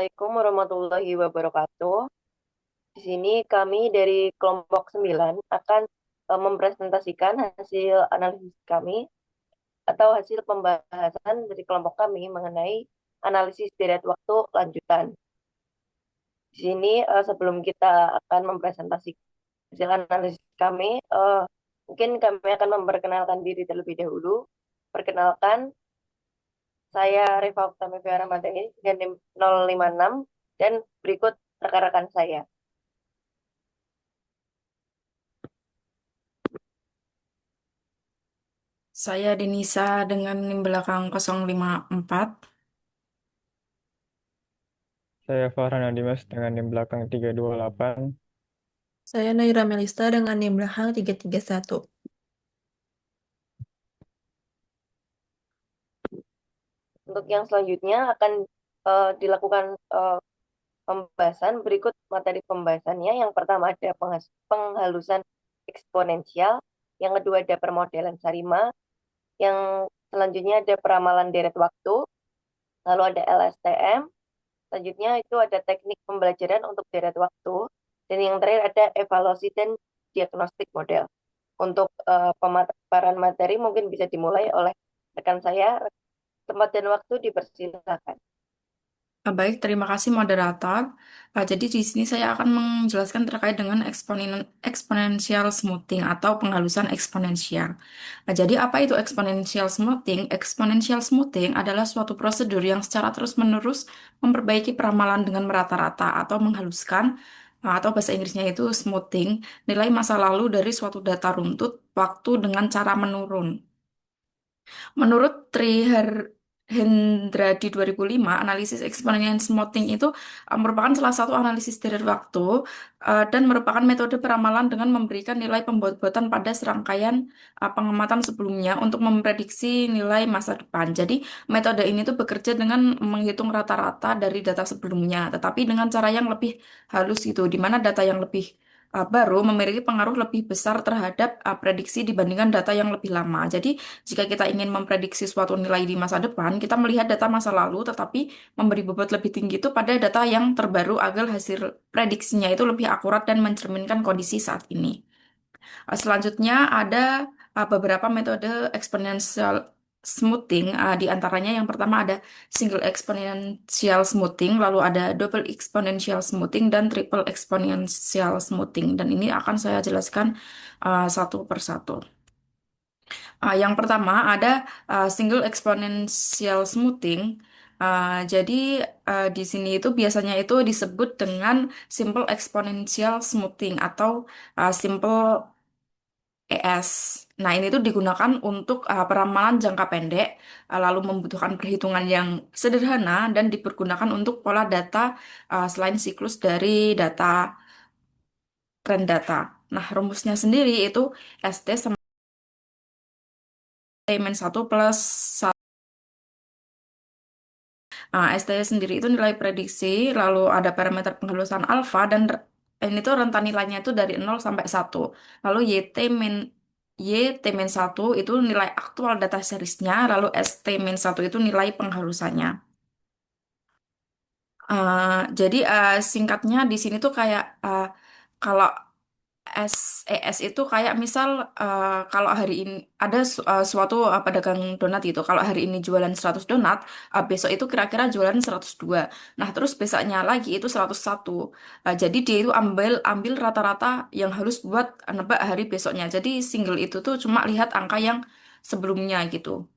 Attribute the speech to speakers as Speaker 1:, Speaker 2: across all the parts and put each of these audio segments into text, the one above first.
Speaker 1: Assalamualaikum warahmatullahi wabarakatuh. Di sini kami dari kelompok 9 akan mempresentasikan hasil analisis kami atau hasil pembahasan dari kelompok kami mengenai analisis deret waktu lanjutan. Di sini sebelum kita akan mempresentasikan hasil analisis kami, mungkin kami akan memperkenalkan diri terlebih dahulu. Perkenalkan, saya Rifa Utami Ramadhani dengan NIM 056 dan berikut rekan-rekan saya.
Speaker 2: Saya Denisa dengan NIM belakang 054.
Speaker 3: Saya Farhan Adimas dengan NIM belakang 328.
Speaker 4: Saya Naira Melista dengan NIM belakang 331.
Speaker 1: Untuk yang selanjutnya akan dilakukan pembahasan berikut materi pembahasannya. Yang pertama ada penghalusan eksponensial, yang kedua ada permodelan Sarima, yang selanjutnya ada peramalan deret waktu, lalu ada LSTM, selanjutnya itu ada teknik pembelajaran untuk deret waktu, dan yang terakhir ada evaluasi dan diagnostik model. Untuk pemaparan materi mungkin bisa dimulai oleh rekan saya. Tempat dan waktu dipersilakan.
Speaker 2: Baik, terima kasih moderator. Jadi di sini saya akan menjelaskan terkait dengan exponential smoothing atau penghalusan eksponensial. Jadi apa itu exponential smoothing? Exponential smoothing adalah suatu prosedur yang secara terus-menerus memperbaiki peramalan dengan merata-rata atau menghaluskan atau bahasa Inggrisnya itu smoothing nilai masa lalu dari suatu data runtut waktu dengan cara menurun. Menurut Hendra di 2005, analisis eksponensial smoothing itu merupakan salah satu analisis dari waktu dan merupakan metode peramalan dengan memberikan nilai pembuat-buatan pada serangkaian pengamatan sebelumnya untuk memprediksi nilai masa depan. Jadi, metode ini tuh bekerja dengan menghitung rata-rata dari data sebelumnya, tetapi dengan cara yang lebih halus gitu, di mana data yang lebih baru memiliki pengaruh lebih besar terhadap prediksi dibandingkan data yang lebih lama. Jadi, jika kita ingin memprediksi suatu nilai di masa depan, kita melihat data masa lalu, tetapi memberi bobot lebih tinggi itu pada data yang terbaru agar hasil prediksinya itu lebih akurat dan mencerminkan kondisi saat ini. Selanjutnya ada beberapa metode exponential smoothing. Di antaranya yang pertama ada single exponential smoothing, lalu ada double exponential smoothing, dan triple exponential smoothing. Dan ini akan saya jelaskan satu persatu. Yang pertama ada single exponential smoothing. Jadi di sini itu biasanya itu disebut dengan simple exponential smoothing atau simple ES. Nah, ini tuh digunakan untuk peramalan jangka pendek, lalu membutuhkan perhitungan yang sederhana dan dipergunakan untuk pola data selain siklus dari data trend data. Nah, rumusnya sendiri itu ST sama T-1 plus ST sendiri itu nilai prediksi, lalu ada parameter penghalusan alfa, dan ini tuh rentan nilainya itu dari 0 sampai 1. Lalu YT-1 itu nilai aktual data seriesnya, lalu ST-1 itu nilai penghalusannya. Jadi singkatnya di sini tuh kayak kalau SES itu kayak misal kalau hari ini ada suatu pedagang donat gitu. Kalau hari ini jualan 100 donat, besok itu kira-kira jualan 102. Nah, terus besoknya lagi itu 101. Jadi dia itu ambil ambil rata-rata yang harus buat nebak hari besoknya. Jadi single itu tuh cuma lihat angka yang sebelumnya gitu.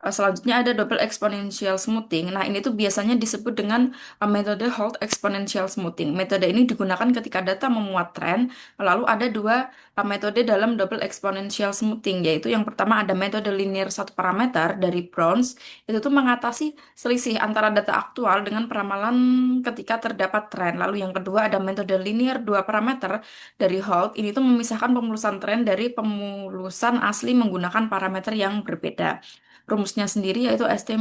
Speaker 2: Selanjutnya ada double exponential smoothing. Nah, ini tuh biasanya disebut dengan metode Holt exponential smoothing. Metode ini digunakan ketika data memuat tren. Lalu ada dua metode dalam double exponential smoothing, yaitu yang pertama ada metode linear satu parameter dari Browns. Itu tuh mengatasi selisih antara data aktual dengan peramalan ketika terdapat tren. Lalu yang kedua ada metode linear dua parameter dari Holt. Ini tuh memisahkan pemulusan tren dari pemulusan asli menggunakan parameter yang berbeda. Rumusnya sendiri yaitu ST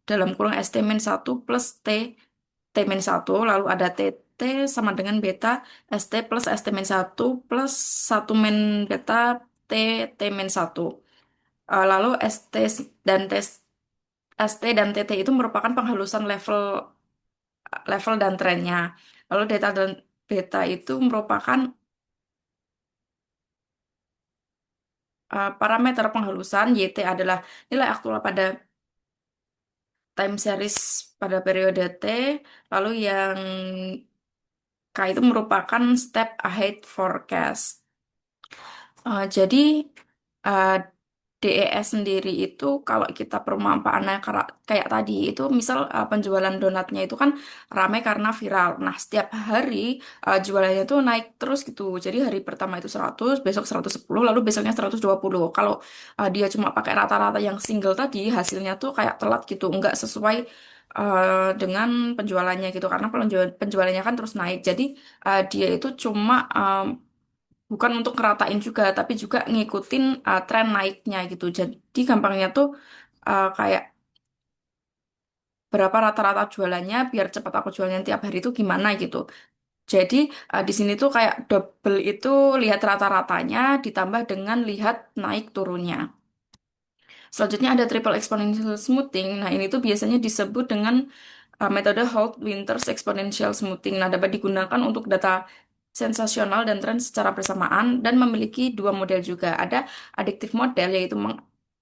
Speaker 2: dalam kurung ST min 1 plus T min 1, lalu ada TT sama dengan beta ST plus ST min 1 plus 1 min beta T min 1. Lalu ST dan TT itu merupakan penghalusan level level dan trennya. Lalu delta dan beta itu merupakan parameter penghalusan. YT adalah nilai aktual pada time series pada periode T. Lalu yang K itu merupakan step ahead forecast. Jadi uh, DES sendiri itu kalau kita perumpamaannya kayak tadi itu misal penjualan donatnya itu kan ramai karena viral. Nah, setiap hari jualannya itu naik terus gitu. Jadi hari pertama itu 100, besok 110, lalu besoknya 120. Kalau dia cuma pakai rata-rata yang single tadi, hasilnya tuh kayak telat gitu, nggak sesuai dengan penjualannya gitu karena penjualannya kan terus naik. Jadi dia itu cuma bukan untuk ngeratain juga, tapi juga ngikutin tren naiknya gitu. Jadi gampangnya tuh kayak berapa rata-rata jualannya, biar cepat aku jualnya tiap hari itu gimana gitu. Jadi di sini tuh kayak double itu lihat rata-ratanya ditambah dengan lihat naik turunnya. Selanjutnya ada triple exponential smoothing. Nah, ini tuh biasanya disebut dengan metode Holt-Winters exponential smoothing. Nah, dapat digunakan untuk data sensasional dan tren secara bersamaan dan memiliki dua model juga. Ada addictive model yaitu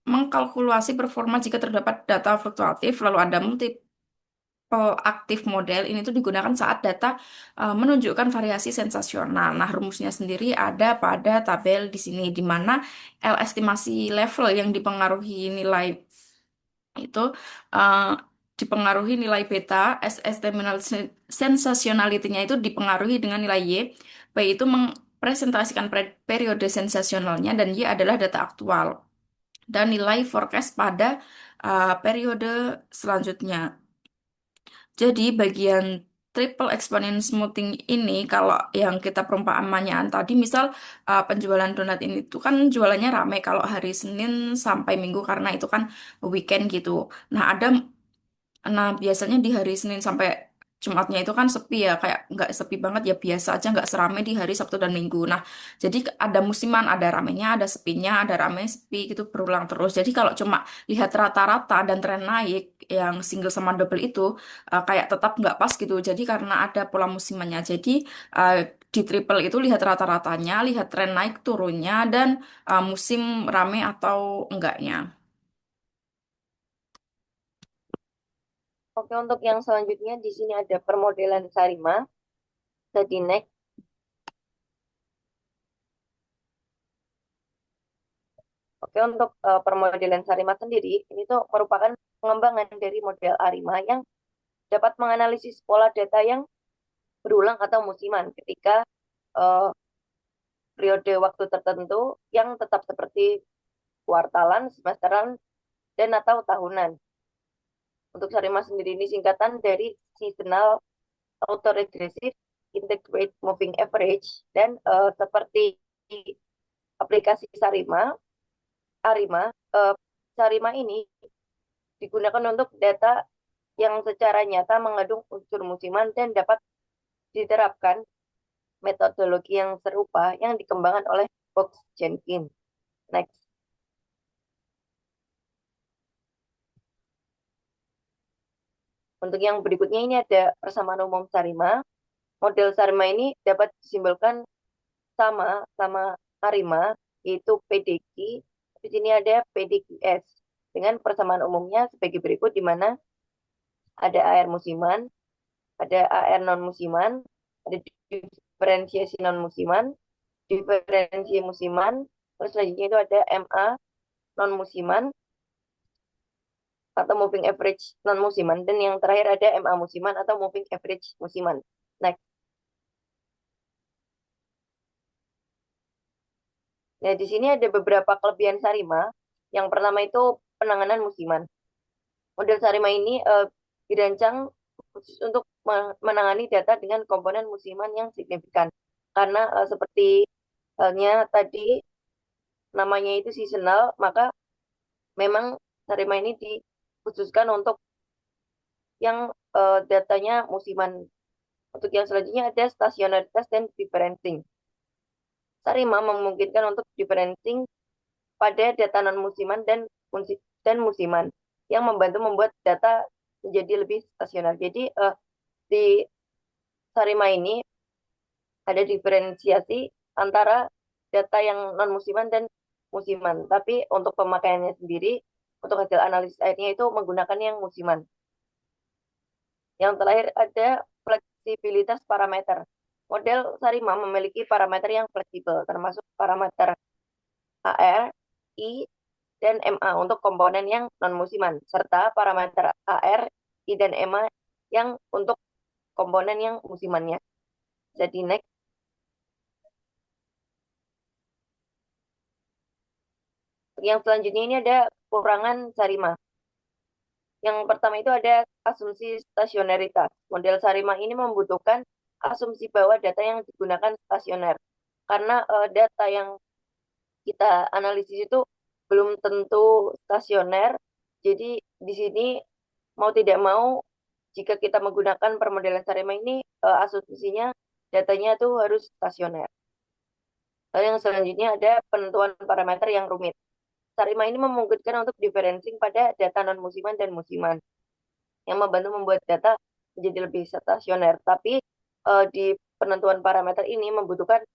Speaker 2: mengkalkulasi performa jika terdapat data fluktuatif, lalu ada multiple active model. Ini tuh digunakan saat data menunjukkan variasi sensasional. Nah, rumusnya sendiri ada pada tabel di sini di mana L estimasi level yang dipengaruhi nilai itu uh, dipengaruhi nilai beta, SS terminal sensasionality-nya itu dipengaruhi dengan nilai Y. P itu mempresentasikan periode sensasionalnya dan Y adalah data aktual. Dan nilai forecast pada periode selanjutnya. Jadi bagian triple exponent smoothing ini kalau yang kita perumpamaan tadi misal penjualan donat ini tuh kan jualannya ramai kalau hari Senin sampai Minggu karena itu kan weekend gitu. Nah, biasanya di hari Senin sampai Jumatnya itu kan sepi ya, kayak nggak sepi banget ya biasa aja, nggak seramai di hari Sabtu dan Minggu. Nah, jadi ada musiman, ada ramenya, ada sepinya, ada rame, sepi gitu berulang terus. Jadi kalau cuma lihat rata-rata dan tren naik yang single sama double itu kayak tetap nggak pas gitu. Jadi karena ada pola musimannya. Jadi eh, di triple itu lihat rata-ratanya, lihat tren naik turunnya dan musim rame atau enggaknya.
Speaker 1: Oke, untuk yang selanjutnya di sini ada permodelan Sarima. Jadi next. Oke, untuk permodelan Sarima sendiri, ini tuh merupakan pengembangan dari model Arima yang dapat menganalisis pola data yang berulang atau musiman ketika eh, periode waktu tertentu yang tetap seperti kuartalan, semesteran, dan atau tahunan. Untuk Sarima sendiri ini singkatan dari Seasonal Autoregressive Integrated Moving Average dan seperti aplikasi Arima, Sarima ini digunakan untuk data yang secara nyata mengandung unsur musiman dan dapat diterapkan metodologi yang serupa yang dikembangkan oleh Box Jenkins. Next. Untuk yang berikutnya ini ada persamaan umum Sarima. Model Sarima ini dapat disimbolkan sama Arima, yaitu PDQ. Di sini ada PDQS dengan persamaan umumnya sebagai berikut, di mana ada AR musiman, ada AR non musiman, ada diferensiasi non musiman, diferensiasi musiman, terus selanjutnya itu ada MA non musiman atau moving average non musiman, dan yang terakhir ada MA musiman atau moving average musiman. Next. Nah, di sini ada beberapa kelebihan Sarima. Yang pertama itu penanganan musiman. Model Sarima ini dirancang khusus untuk menangani data dengan komponen musiman yang signifikan. Karena seperti halnya tadi namanya itu seasonal, maka memang Sarima ini dikhususkan untuk yang datanya musiman. Untuk yang selanjutnya ada stasionaritas dan differencing. Sarima memungkinkan untuk differencing pada data non-musiman dan musiman yang membantu membuat data menjadi lebih stasioner. Jadi di Sarima ini ada diferensiasi antara data yang non-musiman dan musiman. Tapi untuk pemakaiannya sendiri, untuk hasil analisis akhirnya itu menggunakan yang musiman. Yang terakhir ada fleksibilitas parameter. Model Sarima memiliki parameter yang fleksibel, termasuk parameter AR, I, dan MA untuk komponen yang non-musiman, serta parameter AR, I, dan MA yang untuk komponen yang musimannya. Jadi next. Yang selanjutnya ini ada kekurangan Sarima. Yang pertama itu ada asumsi stasioneritas. Model Sarima ini membutuhkan asumsi bahwa data yang digunakan stasioner. Karena data yang kita analisis itu belum tentu stasioner. Jadi di sini mau tidak mau jika kita menggunakan permodelan Sarima ini asumsinya datanya itu harus stasioner. Lalu yang selanjutnya ada penentuan parameter yang rumit. Sarima ini memungkinkan untuk differencing pada data non-musiman dan musiman yang membantu membuat data menjadi lebih stasioner. Tapi di penentuan parameter ini membutuhkan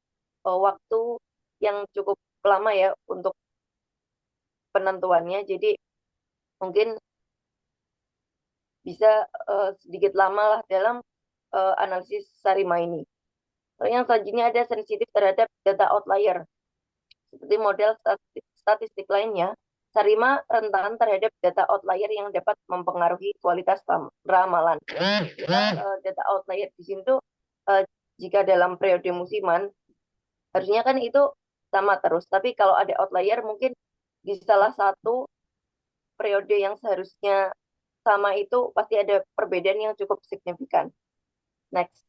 Speaker 1: waktu yang cukup lama ya untuk penentuannya. Jadi mungkin bisa sedikit lama lah dalam analisis Sarima ini. Lalu yang selanjutnya ada sensitif terhadap data outlier. Seperti model statistik lainnya, Sarima rentan terhadap data outlier yang dapat mempengaruhi kualitas ramalan. Data outlier di sini tuh jika dalam periode musiman harusnya kan itu sama terus, tapi kalau ada outlier mungkin di salah satu periode yang seharusnya sama itu pasti ada perbedaan yang cukup signifikan. Next.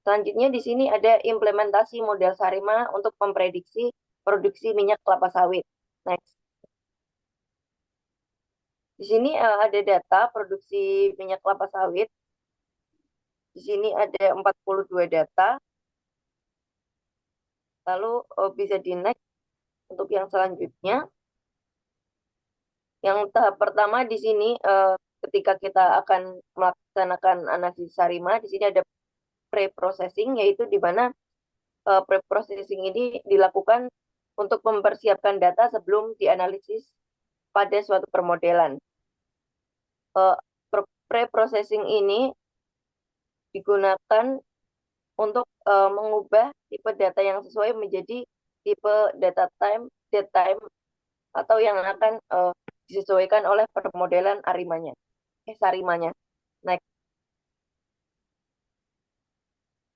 Speaker 1: Selanjutnya di sini ada implementasi model Sarima untuk memprediksi produksi minyak kelapa sawit. Next. Di sini ada data produksi minyak kelapa sawit. Di sini ada 42 data. Lalu bisa di next untuk yang selanjutnya. Yang tahap pertama di sini ketika kita akan melaksanakan analisis Sarima, di sini ada pre-processing, yaitu di mana pre-processing ini dilakukan untuk mempersiapkan data sebelum dianalisis pada suatu permodelan. Pre-processing ini digunakan untuk mengubah tipe data yang sesuai menjadi tipe date time, atau yang akan disesuaikan oleh permodelan Sarimanya. Next.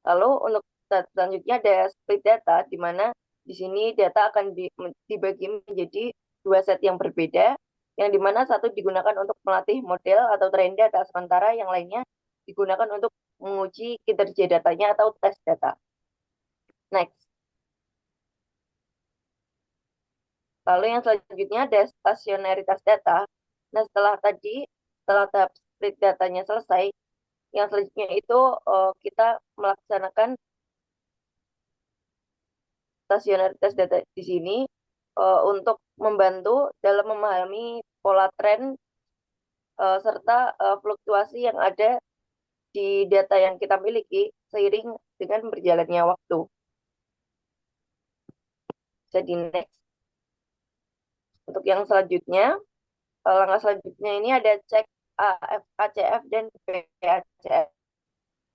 Speaker 1: Lalu untuk selanjutnya ada split data, di mana di sini data akan dibagi menjadi dua set yang berbeda, yang di mana satu digunakan untuk melatih model atau train data, sementara yang lainnya digunakan untuk menguji kinerja datanya atau tes data. Next. Lalu yang selanjutnya ada stasionaritas data. Nah, setelah tahap split datanya selesai, yang selanjutnya itu kita melaksanakan stasionaritas data di sini untuk membantu dalam memahami pola tren serta fluktuasi yang ada di data yang kita miliki seiring dengan berjalannya waktu. Jadi next. Untuk yang selanjutnya, langkah selanjutnya ini ada cek ACF dan PACF.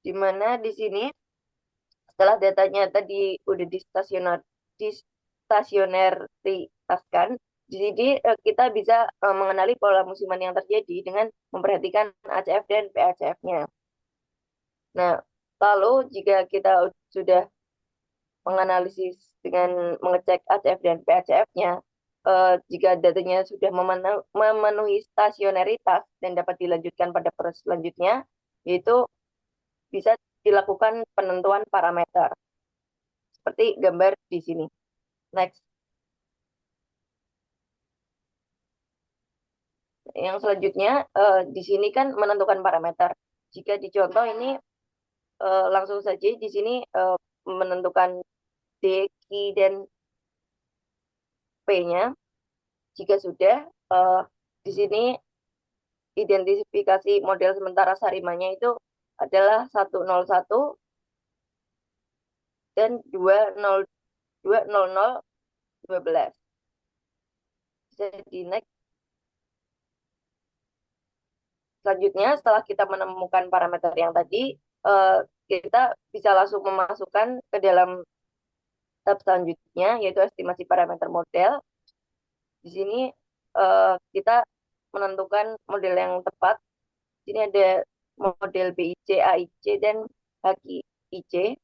Speaker 1: Di mana di sini setelah datanya tadi udah distasioneritaskan, di sini kita bisa mengenali pola musiman yang terjadi dengan memperhatikan ACF dan PACF-nya. Nah, lalu jika kita sudah menganalisis dengan mengecek ACF dan PACF-nya, jika datanya sudah memenuhi stasioneritas dan dapat dilanjutkan pada proses selanjutnya, yaitu bisa dilakukan penentuan parameter. Seperti gambar di sini. Next. Yang selanjutnya, di sini kan menentukan parameter. Jika dicontoh ini, langsung saja di sini menentukan D, Q, dan P-nya. Jika sudah, di sini identifikasi model sementara sarimanya itu adalah 101 dan 20012. Bisa di next. Selanjutnya, setelah kita menemukan parameter yang tadi, kita bisa langsung memasukkan ke dalam tahap selanjutnya, yaitu estimasi parameter model. Di sini kita menentukan model yang tepat. Di sini ada model BIC, AIC, dan HQIC.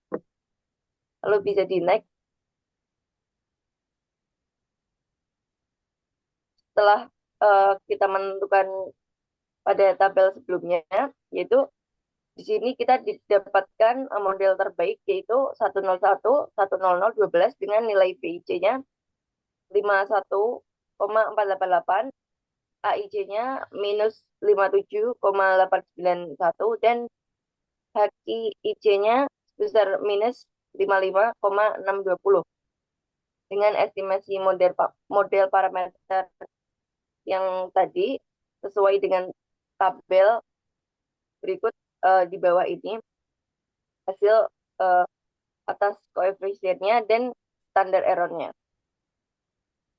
Speaker 1: Lalu bisa di next. Setelah kita menentukan pada tabel sebelumnya, yaitu di sini kita didapatkan model terbaik, yaitu 101, 100, 12 dengan nilai BIC-nya 51,488, AIC-nya minus 57,891, dan HQIC-nya sebesar minus 55,620. Dengan estimasi model parameter yang tadi sesuai dengan tabel berikut di bawah ini, hasil atas koefisiennya dan standar errornya.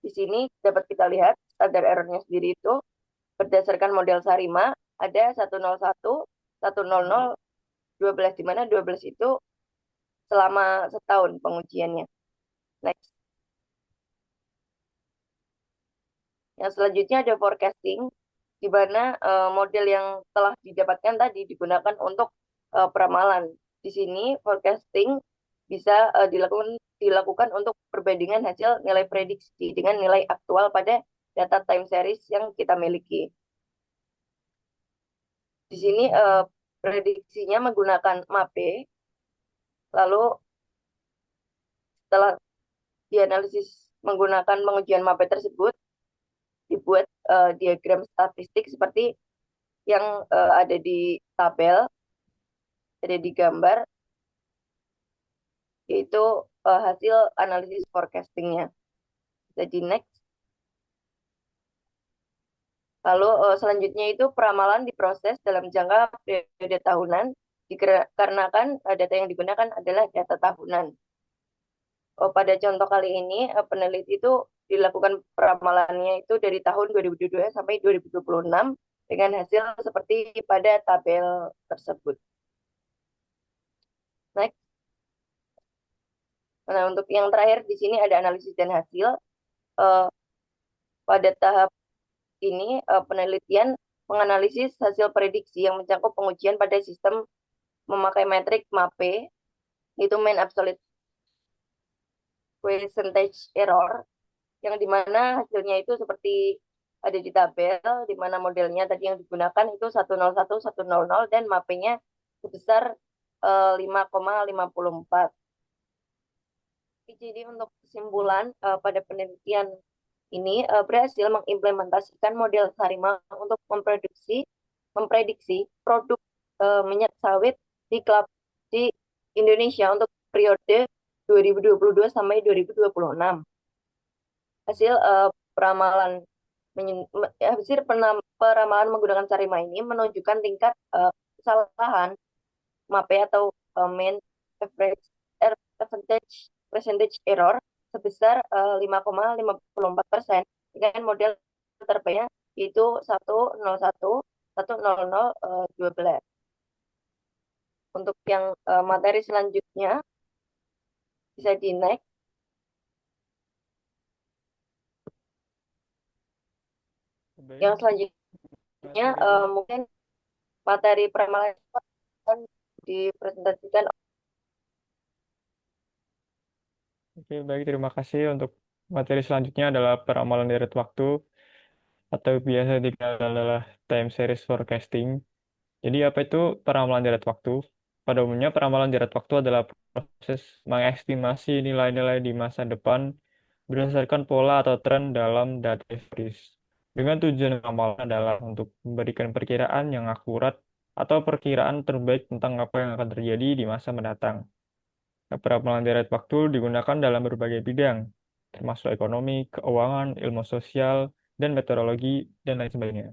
Speaker 1: Di sini dapat kita lihat standar errornya sendiri itu berdasarkan model Sarima ada 101, 100, 12, di mana 12 itu selama setahun pengujiannya. Next. Yang selanjutnya ada forecasting, di mana model yang telah didapatkan tadi digunakan untuk peramalan. Di sini forecasting bisa dilakukan untuk perbandingan hasil nilai prediksi dengan nilai aktual pada data time series yang kita miliki. Di sini prediksinya menggunakan MAPE, lalu setelah dianalisis menggunakan pengujian MAPE tersebut, dibuat diagram statistik seperti yang ada di tabel, ada di gambar, yaitu hasil analisis forecastingnya. Jadi next. Lalu selanjutnya itu peramalan diproses dalam jangka periode tahunan, dikarenakan data yang digunakan adalah data tahunan. Pada contoh kali ini, peneliti itu dilakukan peramalannya itu dari tahun 2022 sampai 2026 dengan hasil seperti pada tabel tersebut. Next. Nah, untuk yang terakhir di sini ada analisis dan hasil. Pada tahap ini penelitian menganalisis hasil prediksi yang mencakup pengujian pada sistem memakai metrik MAPE, itu mean absolute percentage error, yang dimana hasilnya itu seperti ada di tabel, di mana modelnya tadi yang digunakan itu 101, 100, dan MAPE-nya sebesar 5,54. Jadi untuk kesimpulan, pada penelitian ini berhasil mengimplementasikan model Sarima untuk memprediksi produk minyak sawit di Indonesia untuk periode 2022 sampai 2026. Hasil peramalan menggunakan Sarima ini menunjukkan tingkat kesalahan MAPE atau mean average percentage error sebesar 5,54% dengan model terbaiknya yaitu 101, 100, 12. Untuk yang materi selanjutnya bisa di next. Yang selanjutnya mungkin materi peramalan akan dipresentasikan.
Speaker 3: Oke, baik, terima kasih. Untuk materi selanjutnya adalah peramalan deret waktu atau biasa dikenal adalah time series forecasting. Jadi apa itu peramalan deret waktu? Pada umumnya peramalan deret waktu adalah proses mengestimasi nilai-nilai di masa depan berdasarkan pola atau tren dalam data historis. Dengan tujuan ramalan adalah untuk memberikan perkiraan yang akurat atau perkiraan terbaik tentang apa yang akan terjadi di masa mendatang. Peramalan deret waktu digunakan dalam berbagai bidang, termasuk ekonomi, keuangan, ilmu sosial, dan meteorologi, dan lain sebagainya.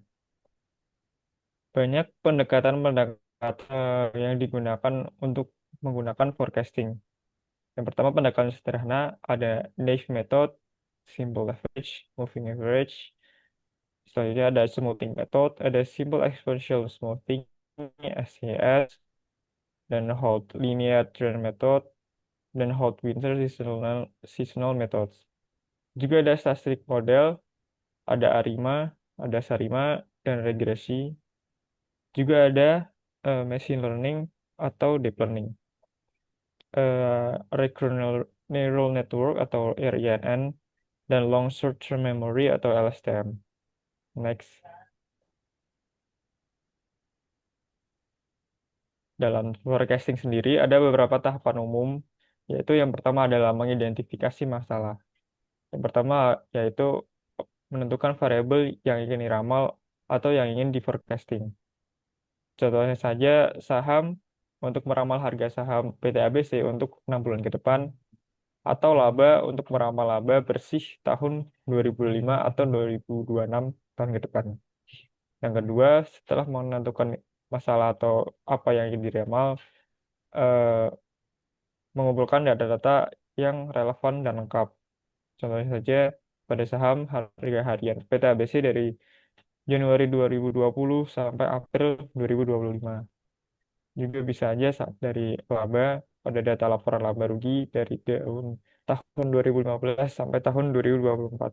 Speaker 3: Banyak pendekatan-pendekatan yang digunakan untuk menggunakan forecasting. Yang pertama, pendekatan sederhana ada Naive method, simple average, moving average. Selanjutnya ada smoothing method, ada simple exponential smoothing, SCS, dan Holt linear trend method, dan Holt winter seasonal methods. Juga ada statistic model, ada ARIMA, ada SARIMA, dan regresi. Juga ada machine learning atau deep learning. Recurrent Neural Network atau RNN, dan Long Short-Term Memory atau LSTM. Next. Dalam forecasting sendiri ada beberapa tahapan umum, yaitu yang pertama adalah mengidentifikasi masalah. Yang pertama yaitu menentukan variabel yang ingin diramal atau yang ingin di forecasting. Contohnya saja saham untuk meramal harga saham PT ABC untuk 6 bulan ke depan, atau laba untuk meramal laba bersih tahun 2005 atau 2026 tahun ke depan. Yang kedua, setelah menentukan masalah atau apa yang ingin diramal, eh, mengumpulkan data-data yang relevan dan lengkap. Contohnya saja pada saham harga harian PT ABC dari Januari 2020 sampai April 2025. Juga bisa aja dari laba pada data laporan laba rugi dari tahun 2015 sampai tahun 2024.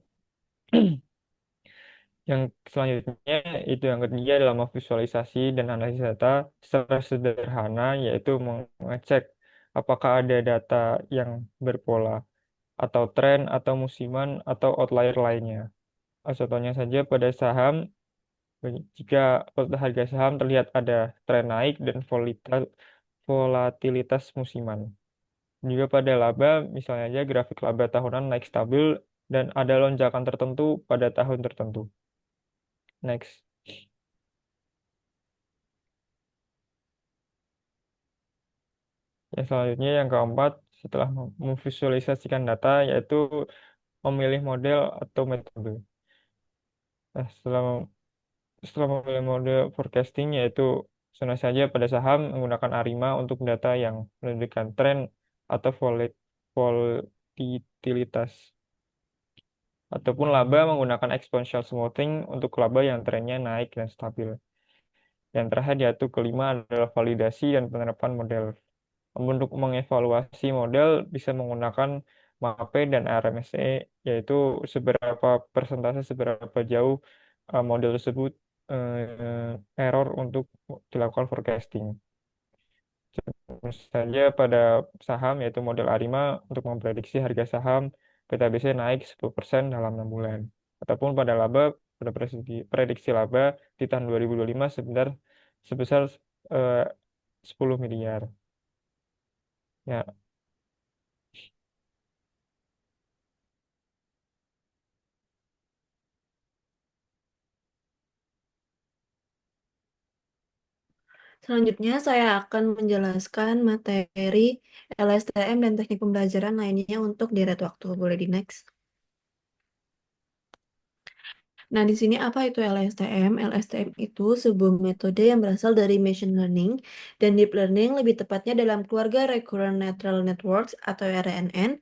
Speaker 3: Yang selanjutnya itu yang ketiga adalah memvisualisasi dan analisis data secara sederhana, yaitu mengecek apakah ada data yang berpola atau tren atau musiman atau outlier lainnya. Contohnya saja pada saham, jika pada harga saham terlihat ada tren naik dan volatilitas musiman. Juga pada laba, misalnya aja grafik laba tahunan naik stabil dan ada lonjakan tertentu pada tahun tertentu. Next. Yang selanjutnya yang keempat, setelah memvisualisasikan data, yaitu memilih model atau metode. Nah, setelah memilih mode forecasting, yaitu contoh saja pada saham menggunakan ARIMA untuk data yang menunjukkan tren atau volatilitas. Ataupun laba menggunakan exponential smoothing untuk laba yang trennya naik dan stabil. Yang terakhir yaitu kelima adalah validasi dan penerapan model. Untuk mengevaluasi model bisa menggunakan MAPE dan RMSE, yaitu seberapa jauh model tersebut error untuk dilakukan forecasting. Tentu saja pada saham yaitu model ARIMA untuk memprediksi harga saham PT ABC naik 10% dalam 6 bulan. Ataupun pada laba, pada prediksi laba di tahun 2025 sebesar 10 miliar. Ya,
Speaker 4: Selanjutnya, saya akan menjelaskan materi LSTM dan teknik pembelajaran lainnya untuk deret waktu. Boleh di next. Nah, di sini apa itu LSTM? LSTM itu sebuah metode yang berasal dari machine learning dan deep learning, lebih tepatnya dalam keluarga Recurrent Neural Networks atau RNN.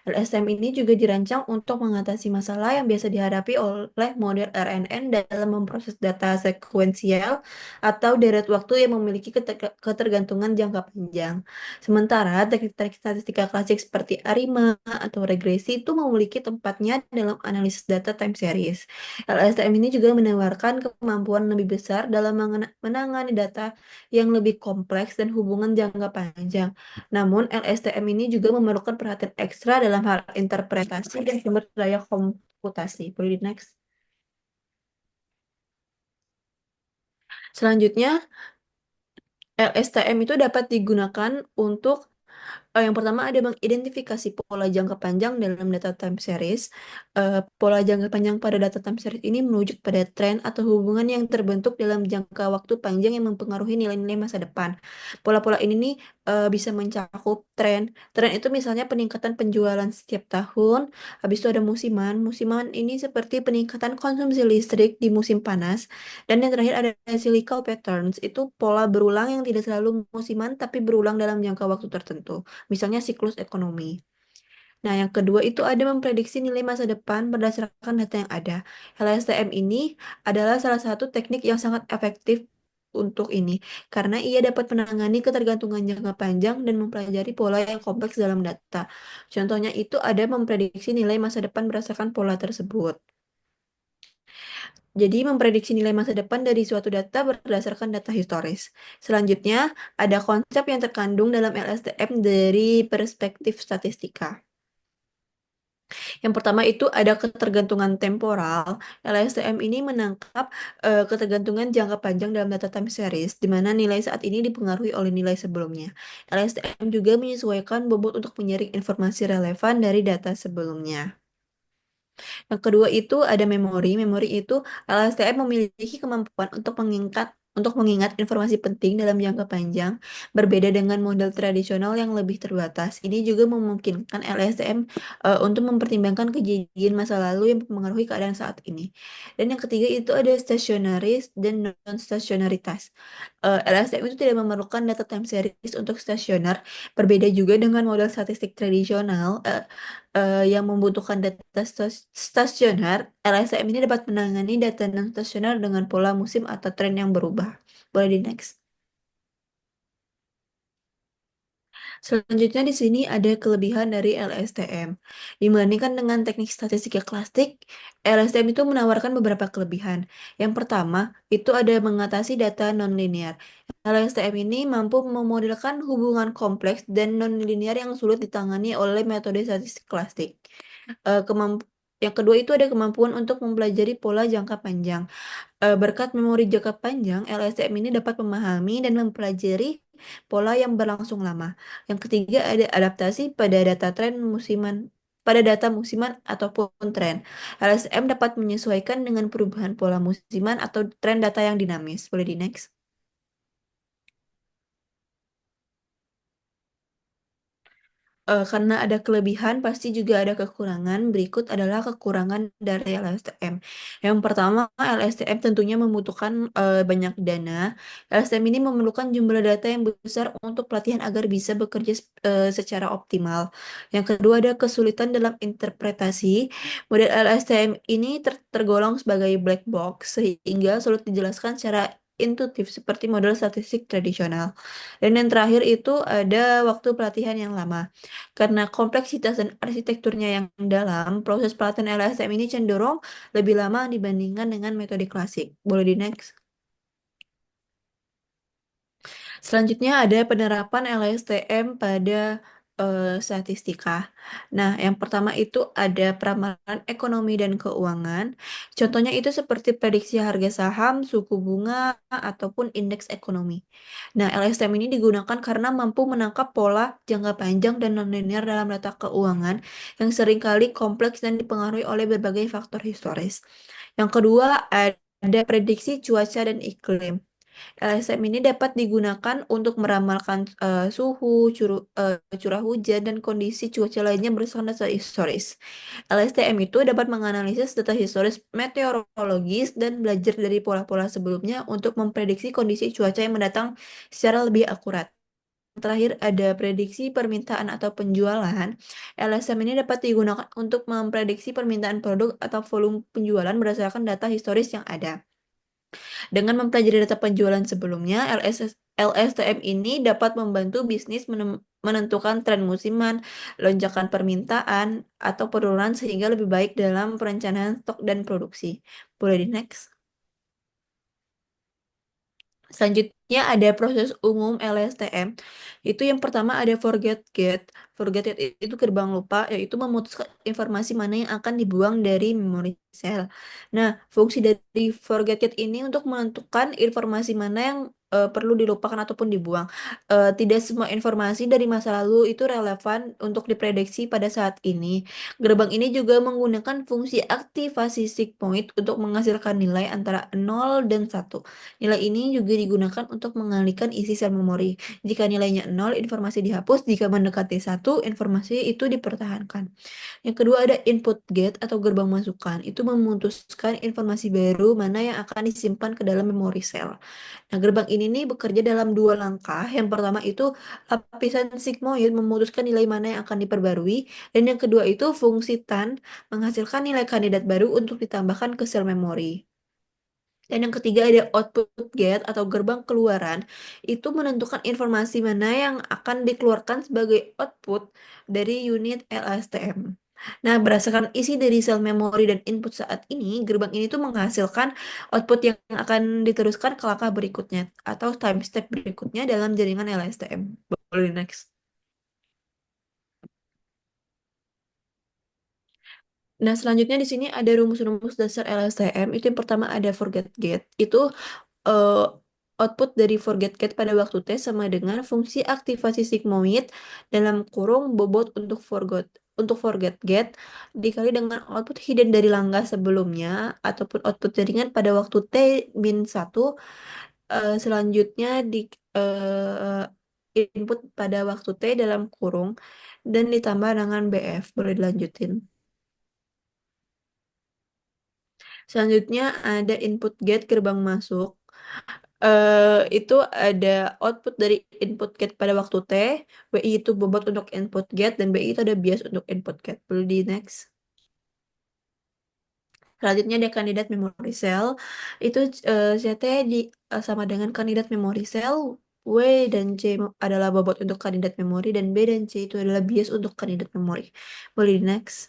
Speaker 4: LSTM ini juga dirancang untuk mengatasi masalah yang biasa dihadapi oleh model RNN dalam memproses data sekuensial atau deret waktu yang memiliki ketergantungan jangka panjang. Sementara teknik-teknik statistika klasik seperti ARIMA atau regresi itu memiliki tempatnya dalam analisis data time series. LSTM ini juga menawarkan kemampuan lebih besar dalam menangani data yang lebih kompleks dan hubungan jangka panjang. Namun, LSTM ini juga memerlukan perhatian ekstra dalam hal interpretasi dan sumber daya komputasi. Boleh di next. Selanjutnya, LSTM itu dapat digunakan untuk Yang pertama ada mengidentifikasi pola jangka panjang dalam data time series. Pola jangka panjang pada data time series ini merujuk pada tren atau hubungan yang terbentuk dalam jangka waktu panjang yang mempengaruhi nilai-nilai masa depan. Pola-pola ini nih bisa mencakup tren. Tren itu misalnya peningkatan penjualan setiap tahun. Habis itu ada musiman. Musiman ini seperti peningkatan konsumsi listrik di musim panas. Dan yang terakhir ada cyclical patterns. Itu pola berulang yang tidak selalu musiman tapi berulang dalam jangka waktu tertentu. Misalnya siklus ekonomi. Nah, yang kedua itu ada memprediksi nilai masa depan berdasarkan data yang ada. LSTM ini adalah salah satu teknik yang sangat efektif untuk ini, karena ia dapat menangani ketergantungan jangka panjang dan mempelajari pola yang kompleks dalam data. Contohnya itu ada memprediksi nilai masa depan berdasarkan pola tersebut. Jadi, memprediksi nilai masa depan dari suatu data berdasarkan data historis. Selanjutnya, ada konsep yang terkandung dalam LSTM dari perspektif statistika. Yang pertama itu ada ketergantungan temporal. LSTM ini menangkap ketergantungan jangka panjang dalam data time series, di mana nilai saat ini dipengaruhi oleh nilai sebelumnya. LSTM juga menyesuaikan bobot untuk menyaring informasi relevan dari data sebelumnya. Yang kedua itu ada memori. Memori itu LSTM memiliki kemampuan untuk mengingat informasi penting dalam jangka panjang, berbeda dengan model tradisional yang lebih terbatas. Ini juga memungkinkan LSTM untuk mempertimbangkan kejadian masa lalu yang mempengaruhi keadaan saat ini. Dan yang ketiga itu ada stasionaris dan non-stasionaritas. LSTM itu tidak memerlukan data time series untuk stasioner, berbeda juga dengan model statistik tradisional yang membutuhkan data stasioner. LSTM ini dapat menangani data non-stasioner dengan pola musim atau tren yang berubah. Boleh di next. Selanjutnya di sini ada kelebihan dari LSTM. Dibandingkan dengan teknik statistika klasik, LSTM itu menawarkan beberapa kelebihan. Yang pertama, itu ada mengatasi data nonlinear. LSTM ini mampu memodelkan hubungan kompleks dan nonlinear yang sulit ditangani oleh metode statistik klasik. Yang kedua itu ada kemampuan untuk mempelajari pola jangka panjang. Berkat memori jangka panjang, LSTM ini dapat memahami dan mempelajari pola yang berlangsung lama. Yang ketiga ada adaptasi pada data musiman ataupun tren. LSTM dapat menyesuaikan dengan perubahan pola musiman atau tren data yang dinamis. Boleh di next. Karena ada kelebihan, pasti juga ada kekurangan. Berikut adalah kekurangan dari LSTM. Yang pertama, LSTM tentunya membutuhkan banyak dana. LSTM ini memerlukan jumlah data yang besar untuk pelatihan agar bisa bekerja secara optimal. Yang kedua, ada kesulitan dalam interpretasi. Model LSTM ini tergolong sebagai black box, sehingga sulit dijelaskan secara intuitif seperti model statistik tradisional. Dan yang terakhir itu ada waktu pelatihan yang lama. Karena kompleksitas dan arsitekturnya yang dalam, proses pelatihan LSTM ini cenderung lebih lama dibandingkan dengan metode klasik. Boleh di next. Selanjutnya ada penerapan LSTM pada statistika. Nah, yang pertama itu ada peramalan ekonomi dan keuangan. Contohnya itu seperti prediksi harga saham, suku bunga, ataupun indeks ekonomi. Nah, LSTM ini digunakan karena mampu menangkap pola jangka panjang dan nonlinear dalam data keuangan yang seringkali kompleks dan dipengaruhi oleh berbagai faktor historis. Yang kedua, ada prediksi cuaca dan iklim. LSM ini dapat digunakan untuk meramalkan suhu, curah hujan, dan kondisi cuaca lainnya berdasarkan data historis. LSTM itu dapat menganalisis data historis meteorologis dan belajar dari pola-pola sebelumnya untuk memprediksi kondisi cuaca yang mendatang secara lebih akurat. Terakhir ada prediksi permintaan atau penjualan. LSM ini dapat digunakan untuk memprediksi permintaan produk atau volume penjualan berdasarkan data historis yang ada. Dengan mempelajari data penjualan sebelumnya, LSTM ini dapat membantu bisnis menentukan tren musiman, lonjakan permintaan, atau penurunan sehingga lebih baik dalam perencanaan stok dan produksi. Boleh di next. Selanjutnya ada proses umum LSTM. Itu yang pertama ada forget get. Forget get itu gerbang lupa, yaitu memutuskan informasi mana yang akan dibuang dari memori sel. Nah, fungsi dari forget get ini untuk menentukan informasi mana yang perlu dilupakan ataupun dibuang. Tidak semua informasi dari masa lalu itu relevan untuk diprediksi pada saat ini. Gerbang ini juga menggunakan fungsi aktivasi sigmoid untuk menghasilkan nilai antara 0 dan 1. Nilai ini juga digunakan untuk mengalihkan isi sel memori. Jika nilainya 0, informasi dihapus. Jika mendekati 1, informasi itu dipertahankan. Yang kedua ada input gate atau gerbang masukan. Itu memutuskan informasi baru mana yang akan disimpan ke dalam memori sel. Nah, gerbang ini nih bekerja dalam dua langkah. Yang pertama itu lapisan sigmoid memutuskan nilai mana yang akan diperbarui. Dan yang kedua itu fungsi TAN menghasilkan nilai kandidat baru untuk ditambahkan ke sel memori. Dan yang ketiga ada output gate atau gerbang keluaran. Itu menentukan informasi mana yang akan dikeluarkan sebagai output dari unit LSTM. Nah, berdasarkan isi dari sel memori dan input saat ini, gerbang ini tuh menghasilkan output yang akan diteruskan ke langkah berikutnya atau time step berikutnya dalam jaringan LSTM. Boleh next. Nah, selanjutnya di sini ada rumus-rumus dasar LSTM. Itu yang pertama ada forget gate. Itu eh, output dari forget gate pada waktu T sama dengan fungsi aktivasi sigmoid dalam kurung bobot untuk forget gate dikali dengan output hidden dari langkah sebelumnya ataupun output jaringan pada waktu T min 1 selanjutnya di input pada waktu T dalam kurung dan ditambah dengan BF. Boleh dilanjutin. Selanjutnya ada input gate gerbang masuk. Itu ada output dari input gate pada waktu T, WI itu bobot untuk input gate, dan BI itu ada bias untuk input gate. Perlu di next. Selanjutnya ada kandidat memory cell. Itu CT sama dengan kandidat memory cell. W dan C adalah bobot untuk kandidat memori, dan B dan C itu adalah bias untuk kandidat memori. Boleh di next.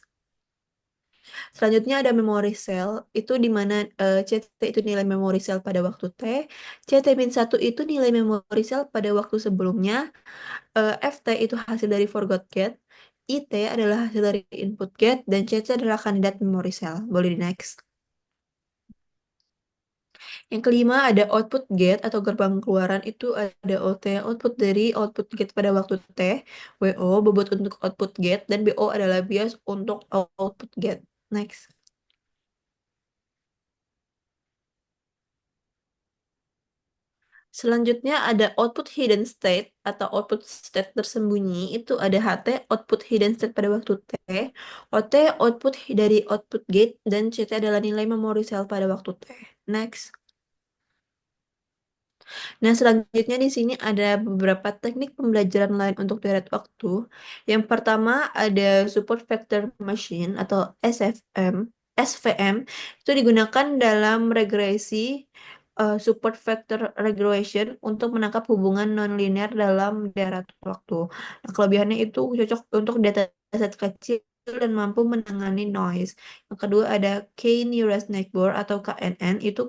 Speaker 4: Selanjutnya ada memory cell, itu di mana CT itu nilai memory cell pada waktu T, CT-1 itu nilai memory cell pada waktu sebelumnya, FT itu hasil dari forgot gate, IT adalah hasil dari input gate, dan CC adalah kandidat memory cell. Boleh di next. Yang kelima ada output gate atau gerbang keluaran, itu ada OT, output dari output gate pada waktu T, WO bobot untuk output gate, dan BO adalah bias untuk output gate. Next. Selanjutnya ada output hidden state atau output state tersembunyi. Itu ada HT, output hidden state pada waktu T, OT, output dari output gate, dan CT adalah nilai memori cell pada waktu T. Next. Nah, selanjutnya di sini ada beberapa teknik pembelajaran lain untuk deret waktu. Yang pertama ada support vector machine atau SFM. SVM itu digunakan dalam regresi support vector regression untuk menangkap hubungan nonlinear dalam deret waktu. Nah, kelebihannya itu cocok untuk dataset kecil dan mampu menangani noise. Yang kedua ada K-nearest neighbor atau KNN, itu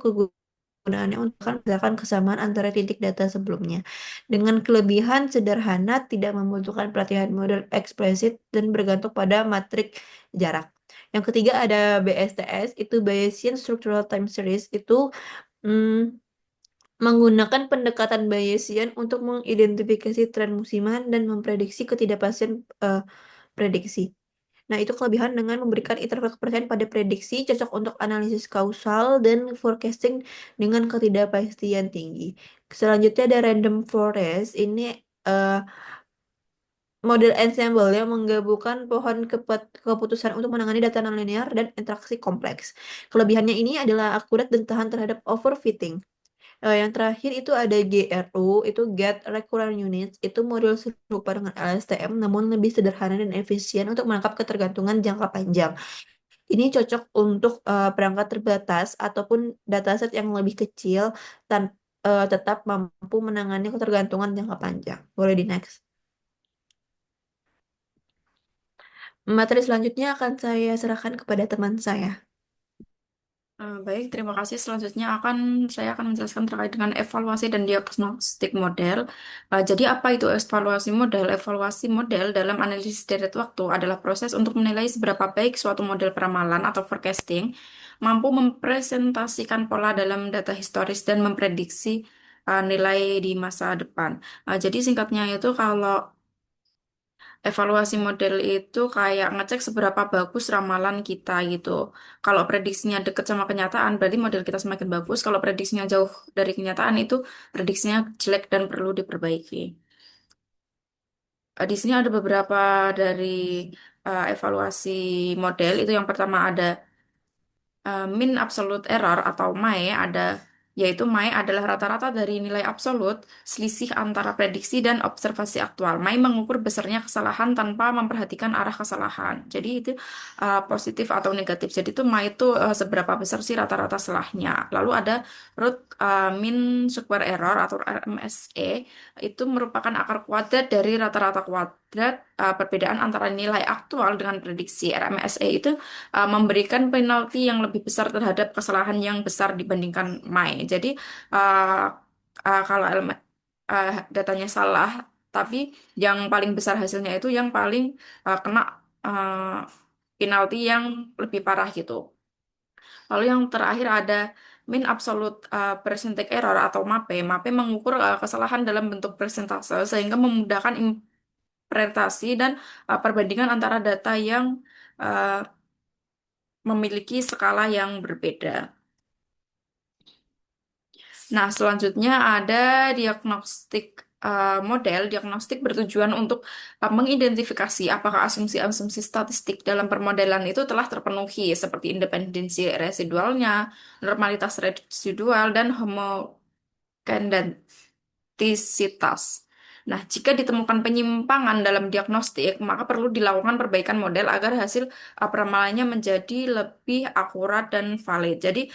Speaker 4: kegunaannya untuk berdasarkan kesamaan antara titik data sebelumnya. Dengan kelebihan sederhana, tidak membutuhkan pelatihan model eksplisit dan bergantung pada matrik jarak. Yang ketiga ada BSTS, itu Bayesian Structural Time Series, itu mm, menggunakan pendekatan Bayesian untuk mengidentifikasi tren musiman dan memprediksi ketidakpastian prediksi. Nah, itu kelebihan dengan memberikan interval kepercayaan pada prediksi, cocok untuk analisis kausal dan forecasting dengan ketidakpastian tinggi. Selanjutnya ada random forest. Ini eh, model ensemble yang menggabungkan pohon keputusan untuk menangani data nonlinear dan interaksi kompleks. Kelebihannya ini adalah akurat dan tahan terhadap overfitting. Yang terakhir itu ada GRU, itu Get Recurrent Units, itu model serupa dengan LSTM namun lebih sederhana dan efisien untuk menangkap ketergantungan jangka panjang. Ini cocok untuk perangkat terbatas ataupun dataset yang lebih kecil dan tetap mampu menangani ketergantungan jangka panjang. Boleh di next. Materi selanjutnya akan saya serahkan kepada teman saya.
Speaker 2: Baik, terima kasih. Selanjutnya saya akan menjelaskan terkait dengan evaluasi dan diagnostik model. Jadi apa itu evaluasi model? Evaluasi model dalam analisis deret waktu adalah proses untuk menilai seberapa baik suatu model peramalan atau forecasting mampu mempresentasikan pola dalam data historis dan memprediksi nilai di masa depan. Jadi singkatnya itu kalau evaluasi model itu kayak ngecek seberapa bagus ramalan kita gitu. Kalau prediksinya dekat sama kenyataan, berarti model kita semakin bagus. Kalau prediksinya jauh dari kenyataan, itu prediksinya jelek dan perlu diperbaiki. Di sini ada beberapa dari evaluasi model. Itu yang pertama ada mean absolute error atau MAE yaitu MAE adalah rata-rata dari nilai absolut selisih antara prediksi dan observasi aktual. MAE mengukur besarnya kesalahan tanpa memperhatikan arah kesalahan. Jadi itu positif atau negatif. Jadi itu MAE itu seberapa besar sih rata-rata salahnya. Lalu ada root mean square error atau RMSE, itu merupakan akar kuadrat dari rata-rata kuadrat perbedaan antara nilai aktual dengan prediksi. RMSE itu memberikan penalti yang lebih besar terhadap kesalahan yang besar dibandingkan MAE. Jadi uh, kalau datanya salah, tapi yang paling besar hasilnya itu yang paling kena uh, penalti yang lebih parah gitu. Lalu yang terakhir ada mean absolute percentage error atau MAPE. MAPE mengukur kesalahan dalam bentuk persentase sehingga memudahkan interpretasi dan perbandingan antara data yang uh, memiliki skala yang berbeda. Nah, selanjutnya ada diagnostik model. Diagnostik bertujuan untuk mengidentifikasi apakah asumsi-asumsi statistik dalam permodelan itu telah terpenuhi, seperti independensi residualnya, normalitas residual, dan homogenitas. Nah, jika ditemukan penyimpangan dalam diagnostik, maka perlu dilakukan perbaikan model agar hasil peramalannya menjadi lebih akurat dan valid. Jadi,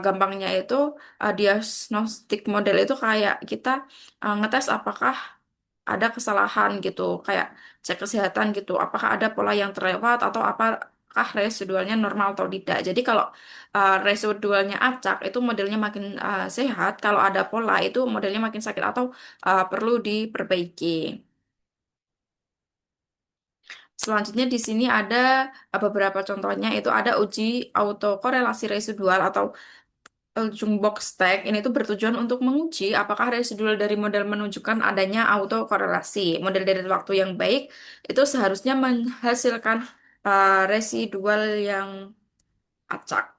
Speaker 2: gampangnya itu diagnostik model itu kayak kita ngetes apakah ada kesalahan gitu, kayak cek kesehatan gitu, apakah ada pola yang terlewat atau apakah residualnya normal atau tidak. Jadi kalau residualnya acak, itu modelnya makin sehat. Kalau ada pola, itu modelnya makin sakit atau perlu diperbaiki. Selanjutnya di sini ada beberapa contohnya, itu ada uji autokorelasi residual atau Jungbox tag. Ini tuh bertujuan untuk menguji apakah residual dari model menunjukkan adanya autokorelasi. Model dari waktu yang baik itu seharusnya menghasilkan residual yang acak.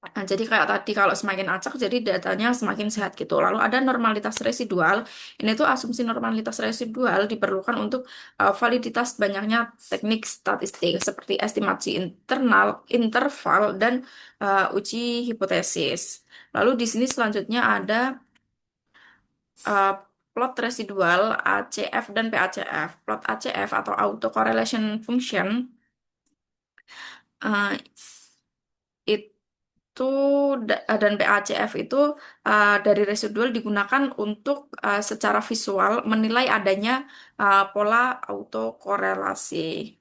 Speaker 2: Nah, jadi kayak tadi kalau semakin acak jadi datanya semakin sehat gitu. Lalu ada normalitas residual. Ini tuh asumsi normalitas residual diperlukan untuk validitas banyaknya teknik statistik seperti estimasi internal, interval, dan uji hipotesis. Lalu di sini selanjutnya ada uh, plot residual ACF dan PACF. Plot ACF atau autocorrelation function uh, itu dan PACF itu dari residual digunakan untuk secara visual menilai adanya pola autokorelasi.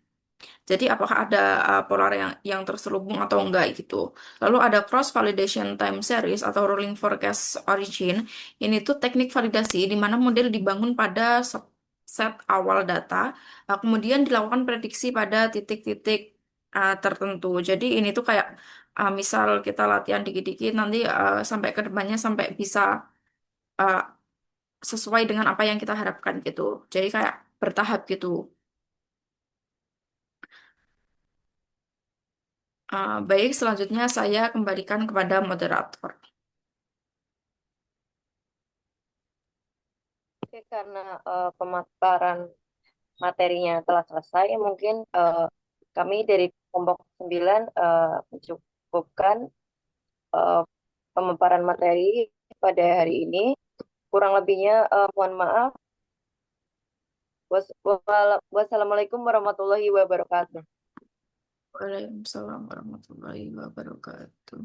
Speaker 2: Jadi apakah ada polar yang terselubung atau enggak gitu. Lalu ada cross validation time series atau rolling forecast origin. Ini tuh teknik validasi di mana model dibangun pada set awal data, kemudian dilakukan prediksi pada titik-titik tertentu. Jadi ini tuh kayak misal kita latihan dikit-dikit nanti sampai ke depannya sampai bisa uh, sesuai dengan apa yang kita harapkan gitu. Jadi kayak bertahap gitu. Baik, selanjutnya saya kembalikan kepada moderator.
Speaker 1: Oke, karena pemaparan materinya telah selesai, mungkin kami dari kelompok 9 mencukupkan eh, pemaparan materi pada hari ini. Kurang lebihnya mohon maaf. Wassalamualaikum warahmatullahi wabarakatuh.
Speaker 2: Waalaikumsalam warahmatullahi wabarakatuh.